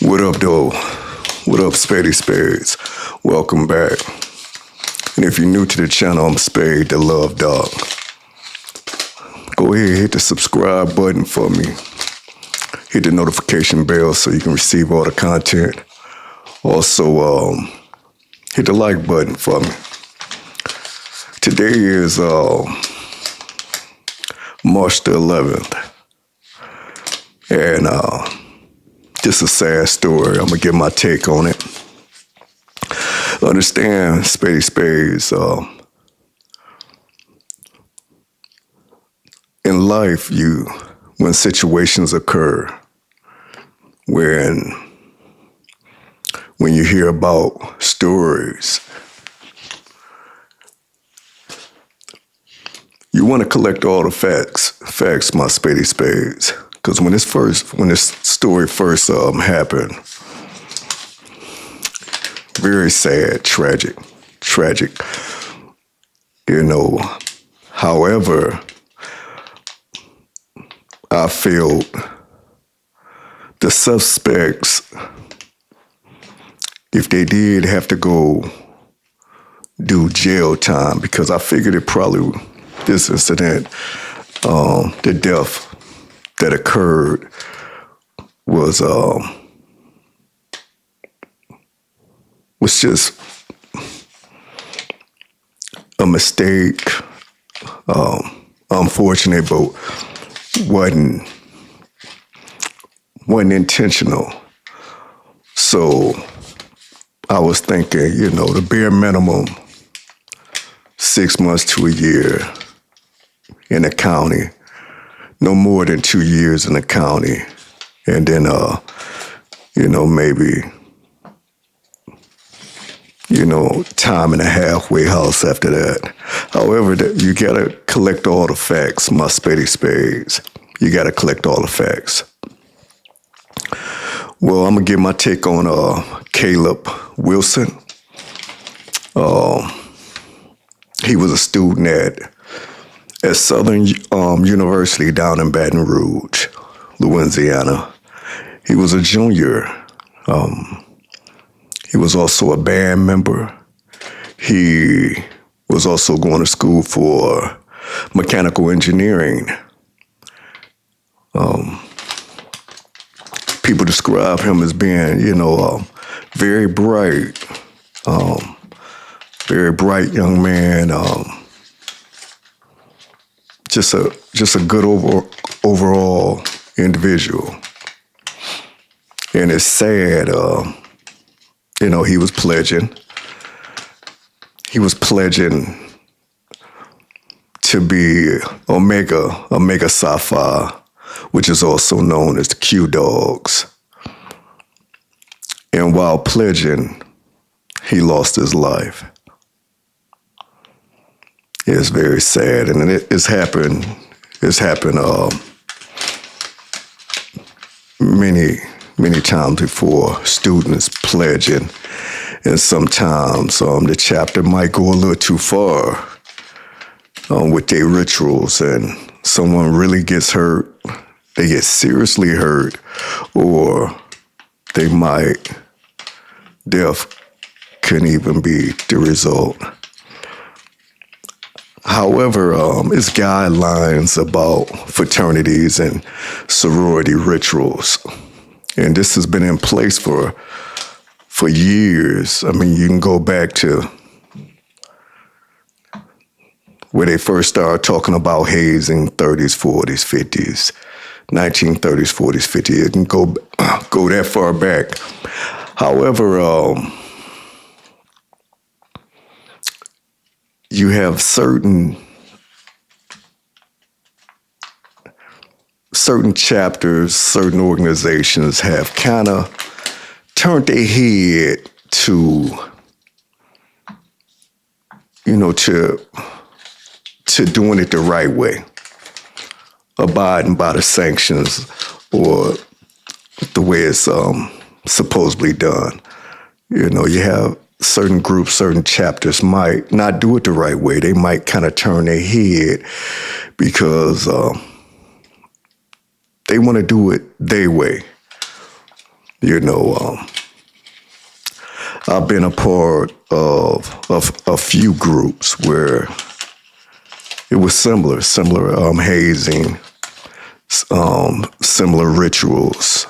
What up, though? What up, Spady Spades? Welcome back. And if you're new to the channel, I'm Spade, the Love Dog. Go ahead, hit the subscribe button for me. Hit the notification bell so you can receive all the content. Also, hit the like button for me. Today is March the 11th. And just a sad story. I'm going to give my take on it. Understand, Spades, in life, when situations occur, when you hear about stories, you want to collect all the facts, my Spades. Because when this story first happened, very sad, tragic. However, I felt the suspects, if they did have to go do jail time, because I figured this incident, the death that occurred was just a mistake, unfortunate, but wasn't intentional. So I was thinking, the bare minimum, 6 months to a year in the county, no more than 2 years in the county, and then maybe time in a halfway house after that. However, you gotta collect all the facts, my Spades. You gotta collect all the facts. Well, I'm gonna give my take on Caleb Wilson. He was a student at Southern University down in Baton Rouge, Louisiana. He was a junior. He was also a band member. He was also going to school for mechanical engineering. People describe him as being, very bright young man. Just a good overall individual. And it's sad, he was pledging. He was pledging to be Omega Psi Phi, which is also known as the Q Dogs. And while pledging, he lost his life. It's very sad, and it's happened. It's happened many times before. Students pledging, and sometimes the chapter might go a little too far with their rituals, and someone really gets hurt. They get seriously hurt, or death can even be the result. However, it's guidelines about fraternities and sorority rituals. And this has been in place for years. I mean, you can go back to where they first started talking about hazing, 30s, 40s, 50s, 1930s, 40s, 50s. It can go that far back. However, you have certain chapters, certain organizations have kind of turned their head to doing it the right way, abiding by the sanctions or the way it's supposedly done. You have certain groups, certain chapters might not do it the right way. They might kind of turn their head because they want to do it their way. You know, I've been a part of a few groups where it was similar hazing, similar rituals.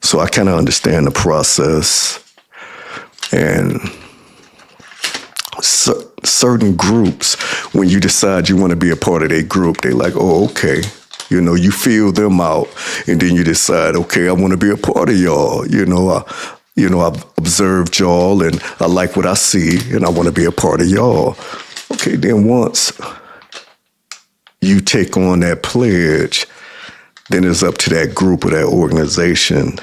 So I kind of understand the process. And certain groups, when you decide you want to be a part of their group, they like, oh, okay. You know, you feel them out, and then you decide, okay, I want to be a part of y'all. I've observed y'all, and I like what I see, and I want to be a part of y'all. Okay, then once you take on that pledge, then it's up to that group or that organization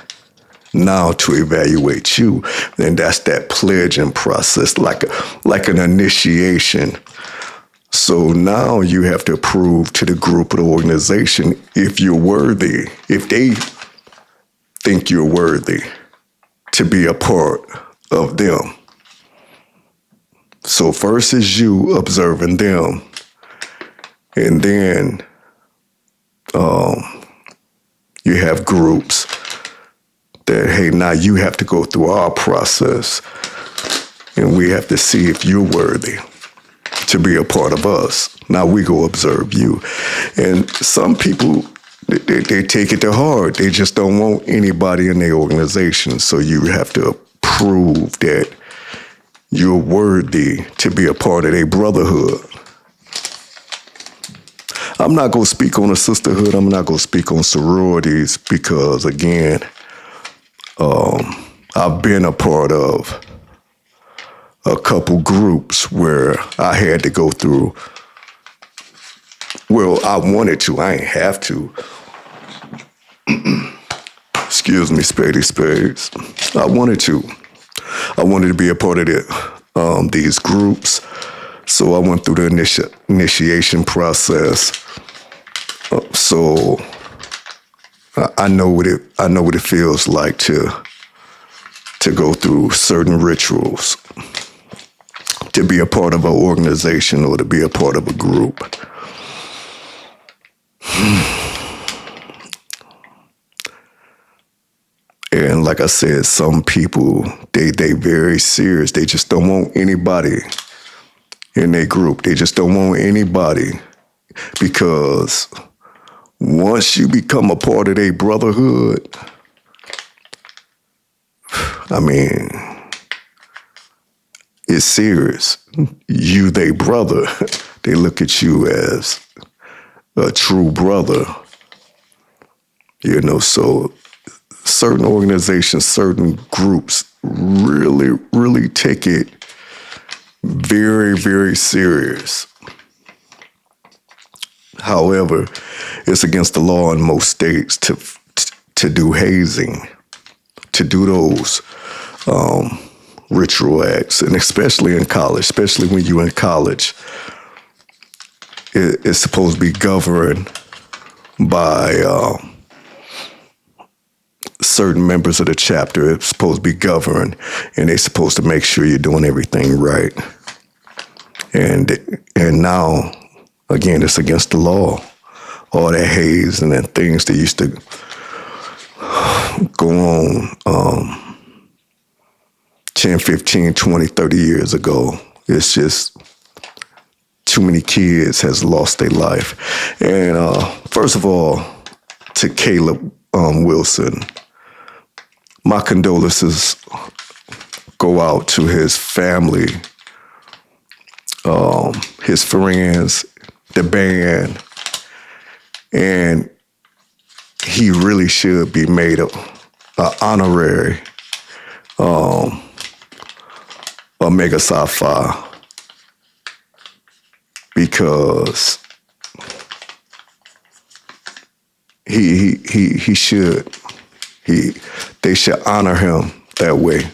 now to evaluate you. And that's that pledging process, like an initiation. So now you have to prove to the group or the organization if you're worthy, if they think you're worthy to be a part of them. So first is you observing them, and then you have groups that, hey, now you have to go through our process, and we have to see if you're worthy to be a part of us. Now we go observe you. And some people, they take it to heart. They just don't want anybody in their organization. So you have to prove that you're worthy to be a part of their brotherhood. I'm not going to speak on a sisterhood. I'm not going to speak on sororities because, again, I've been a part of a couple groups where I had to go through. Well, I wanted to. I ain't have to. Excuse me, spades. I wanted to. I wanted to be a part of these groups. So I went through the initiation process. So I know what it feels like to go through certain rituals, to be a part of an organization or to be a part of a group. And like I said, some people, they very serious. They just don't want anybody in their group. They just don't want anybody, because once you become a part of their brotherhood, I mean, it's serious. You, they brother. They look at you as a true brother. You know, so certain organizations, certain groups really, really take it very, very serious. However, it's against the law in most states to do hazing, to do those ritual acts, and especially in college, especially when you're in college, it's supposed to be governed by certain members of the chapter. It's supposed to be governed, and they're supposed to make sure you're doing everything right. And now, again, it's against the law. All that hazing and things that used to go on 10, 15, 20, 30 years ago. It's just too many kids has lost their life. And first of all, to Caleb Wilson, my condolences go out to his family, his friends, the band, and he really should be made an honorary Omega Psi Phi, because he should. They should honor him that way.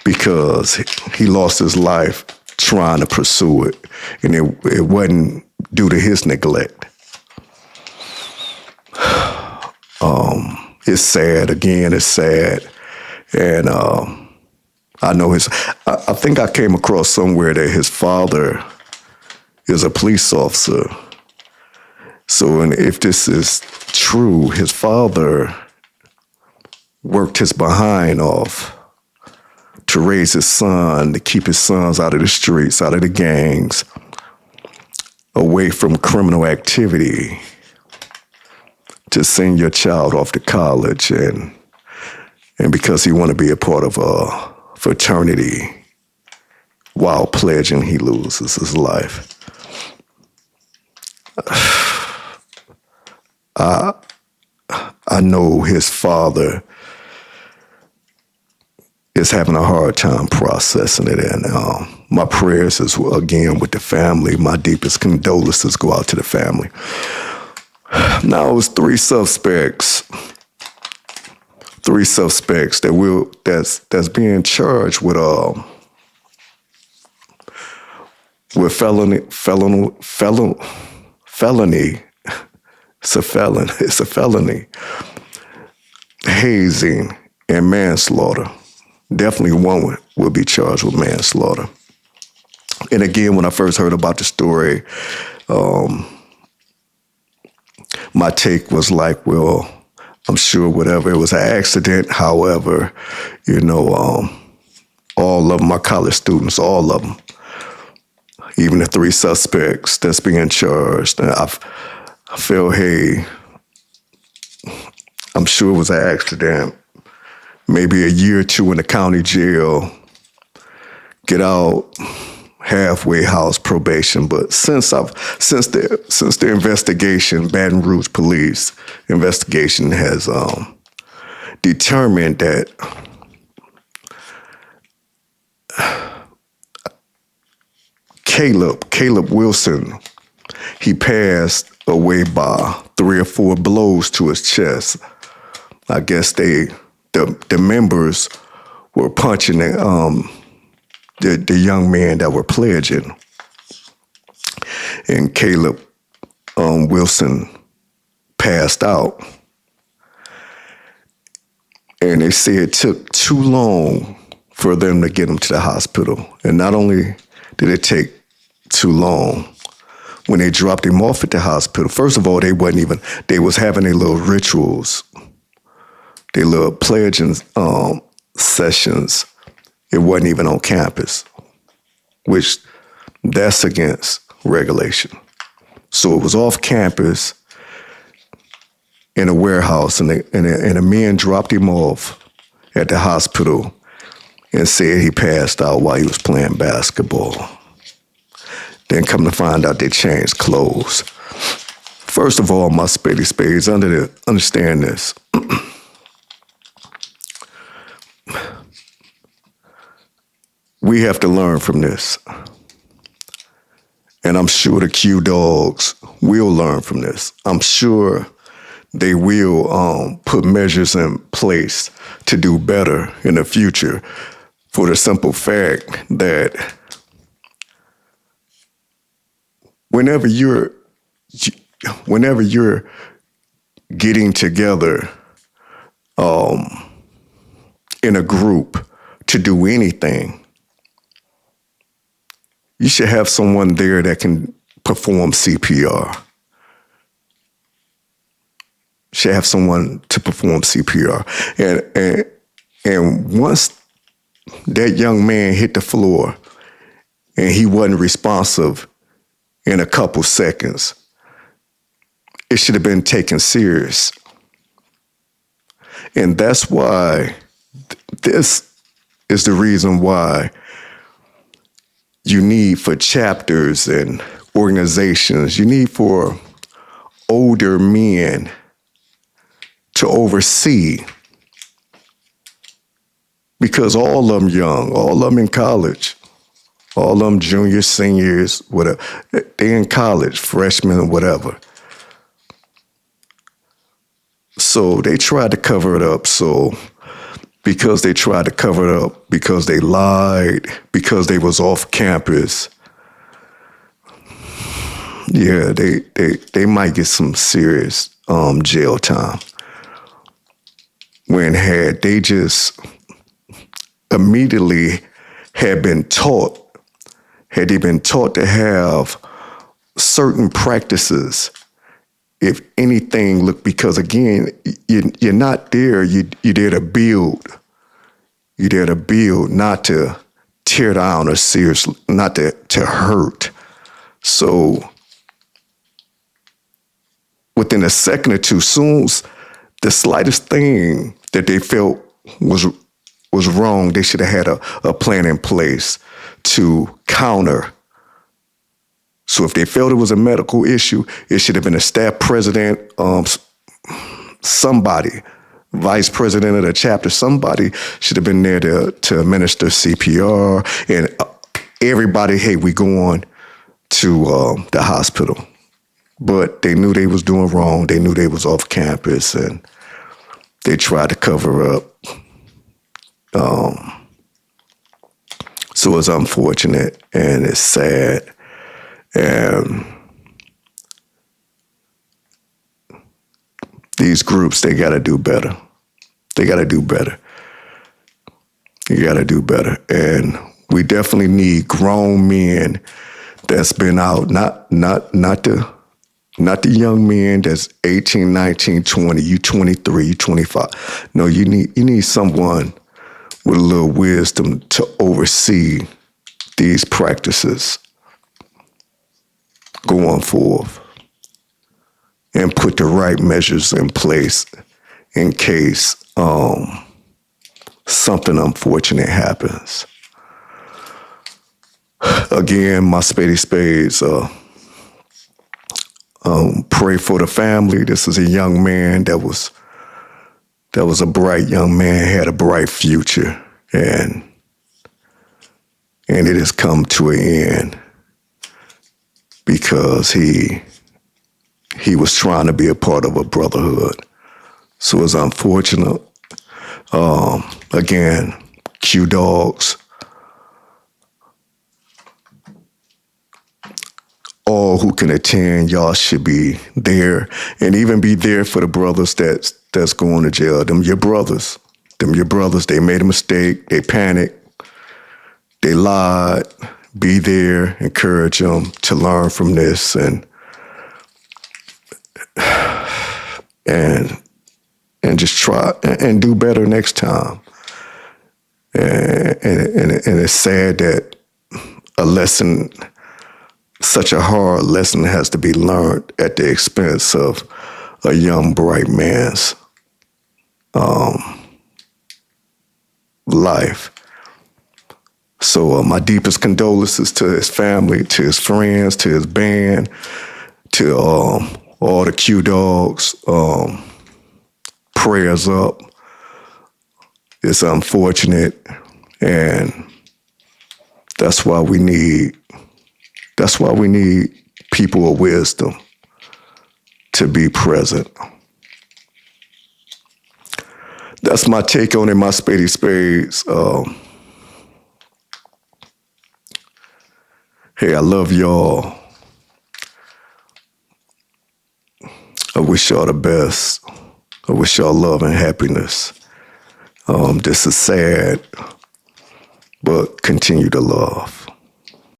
Because he lost his life trying to pursue it, and it wasn't due to his neglect. It's sad. Again, it's sad. And I know I think I came across somewhere that his father is a police officer. So, and if this is true, his father worked his behind off to raise his son, to keep his sons out of the streets, out of the gangs, away from criminal activity, to send your child off to college, and because he want to be a part of a fraternity, while pledging, he loses his life. I know his father is having a hard time processing it, and my prayers is, again, with the family. My deepest condolences go out to the family. Now, it was three suspects that's being charged with felony. It's a felony. Hazing and manslaughter. Definitely one will be charged with manslaughter. And again, when I first heard about the story, my take was like, well, I'm sure whatever, it was an accident. However, all of them are college students, all of them. Even the three suspects that's being charged. And I feel, hey, I'm sure it was an accident. Maybe a year or two in the county jail, get out, halfway house probation. But since the investigation, Baton Rouge police investigation has determined that Caleb Wilson, he passed away by 3 or 4 blows to his chest. I guess the members were punching the young men that were pledging. And Caleb Wilson passed out. And they say it took too long for them to get him to the hospital. And not only did it take too long, when they dropped him off at the hospital, first of all, they was having their little rituals, their little pledging sessions. It wasn't even on campus, which that's against regulation. So it was off campus in a warehouse, and the men dropped him off at the hospital and said he passed out while he was playing basketball. Then come to find out they changed clothes. First of all, my spades, understand this. We have to learn from this. And I'm sure the Q dogs will learn from this. I'm sure they will put measures in place to do better in the future, for the simple fact that whenever you're getting together in a group to do anything, you should have someone there that can perform CPR. Should have someone to perform CPR. And once that young man hit the floor and he wasn't responsive in a couple seconds, it should have been taken serious. And that's why, this is the reason why you need for chapters and organizations, you need for older men to oversee, because all of them young, all of them in college, all of them juniors, seniors, whatever, they in college, freshmen or whatever. So they tried to cover it up. Because they tried to cover it up, because they lied, because they was off campus, yeah, they might get some serious jail time. When had they just immediately had they been taught to have certain practices if anything, look, because again, you're not there. You're there to build. You're there to build, not to tear down or seriously, not to hurt. So within a second or two, soon as the slightest thing that they felt was wrong, they should have had a plan in place to counter. So if they felt it was a medical issue, it should have been a staff president, somebody, vice president of the chapter, somebody should have been there to administer CPR, and everybody, hey, we going to the hospital. But they knew they was doing wrong. They knew they was off campus, and they tried to cover up. So it's unfortunate and it's sad. And these groups, they got to do better. They got to do better. You got to do better. And we definitely need grown men that's been out, not the young men that's 18, 19, 20, you 23, you 25. No, you need someone with a little wisdom to oversee these practices going forth and put the right measures in place in case something unfortunate happens. Again, my Spady Spades, pray for the family. This is a young man that was a bright young man, had a bright future, and it has come to an end because he was trying to be a part of a brotherhood. So it's unfortunate. Again, Q Dogs, all who can attend, y'all should be there, and even be there for the brothers that's going to jail. Them your brothers. They made a mistake. They panicked. They lied. Be there. Encourage them to learn from this and just try and do better next time. And it's sad that a lesson, such a hard lesson, has to be learned at the expense of a young, bright man's life. So my deepest condolences to his family, to his friends, to his band, to all the Q Dogs. Prayers up. It's unfortunate, and that's why we need people of wisdom to be present. That's my take on it, my Spady Spades. Hey, I love y'all. I wish y'all the best. I wish y'all love and happiness. This is sad, but continue to love.